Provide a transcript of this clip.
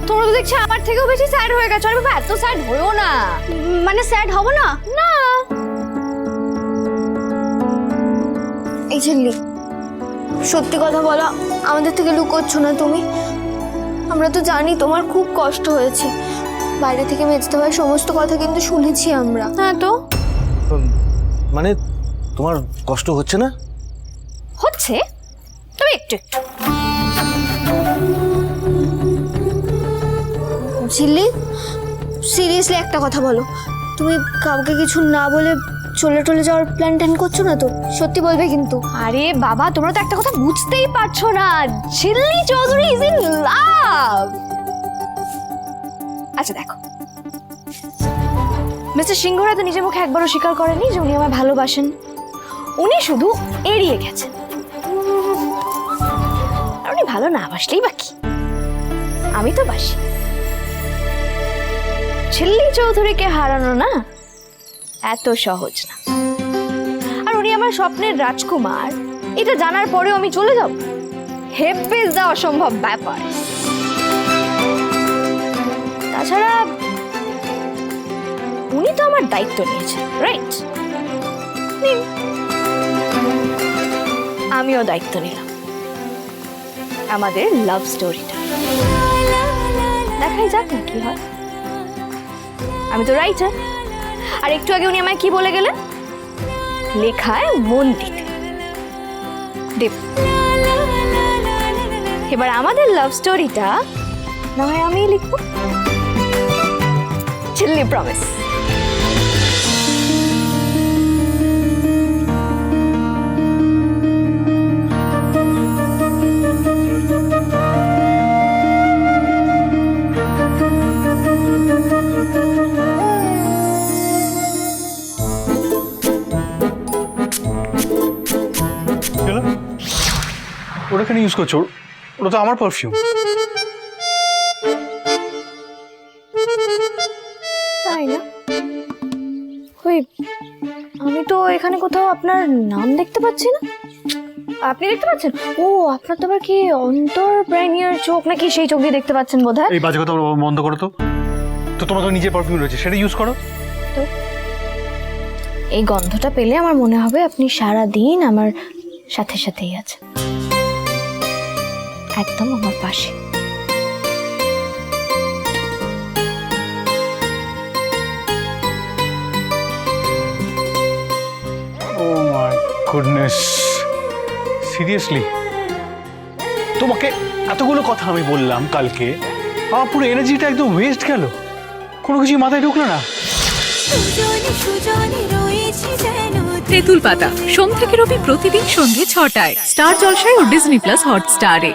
তোমরা তো দেখছি আমার থেকেও বেশি স্যাড হয়ে গেছো। আরে বাবা, এত স্যাড হয়েও না। মানে স্যাড হব না? না। এই ঝিল্লি, সত্যি কথা বলো, আমাদের থেকে লুকোচ্ছ না তুমি? আমরা তো জানি তোমার খুব কষ্ট হয়েছে। বাইরে থেকে মেজতে ভাই সমস্ত কথা কিন্তু শুনেছি আমরা। হ্যাঁ তো মানে তোমার কষ্ট হচ্ছে না? হচ্ছে, তবে একটু একটু। ঝিল্লি, সিরিয়াসলি একটা কথা বলো, তুমি কাউকে কিছু না বলে চলে যাওয়ার প্ল্যান ট্যান করছো না তো? সত্যি বলবে কিন্তু। আরে বাবা, তোমরা তো একটা কথা বুঝতেই পারছো না। ঝিল্লি চৌধুরী ইজ ইন লাভ। আচ্ছা দেখো, মিস্টার সিংহরা তো নিজের মুখে একবারও স্বীকার করেনি যে উনি আমায় ভালোবাসেন। উনি শুধু এড়িয়ে গেছেন। আর উনি ভালো না বাসলেই বাকি, আমি তো বাসি। ঝিল্লি চৌধুরীকে হারানো না এত সহজ না। আর উনি আমার স্বপ্নের রাজকুমার, এটা জানার পরেও আমি চলে যাব? হেব্বে যা অসম্ভব ব্যাপার। তাছাড়া উনি তো আমার দায়িত্ব নিয়েছেন, রাইট? আমিও দায়িত্ব নিলাম আমাদের লাভ স্টোরিটা। দেখাই যাক না কি হয়। আমি তো রাইটার, আর একটু আগে উনি আমায় কি বলে গেলেন? লেখায় মন দিতে দেব। এবার আমাদের লাভ স্টোরিটা না হয় আমিই লিখবো। ঝিল্লি প্রমিস। ওটা কেন ইউজ করছো? ওটা তো আমার পারফিউম। তাই না? ওই, আমি তো এখানে কোথাও আপনার নাম দেখতে পাচ্ছি না। আপনি দেখতে পাচ্ছেন? ও, আপনার তো আবার কি অন্তর্প্রাণীর চোখ নাকি, সেই চোখ দিয়ে দেখতে পাচ্ছেন বোধহয়। এই বাজে কথা বন্ধ করো তো। তো তোমার তো নিজের পারফিউম রয়েছে, সেটা ইউজ করো। তো এই গন্ধটা পেলে আমার মনে হবে আপনি সারা দিন আমার সাথে সাথেই আছেন, একদম আমার পাশে। ও মাই গুডনেস, সিরিয়াসলি তোমাকে এতগুলো কথা আমি বললাম কালকে, আমার পুরো এনার্জিটা একদম ওয়েস্ট গেল। কোনো কিছু মাথায় ঢুকলো না। তেঁতুল পাতা সোম থেকে রবি প্রতিদিন সন্ধ্যে ৬টায় স্টার জলসায় ও ডিজনি প্লাস হটস্টারে।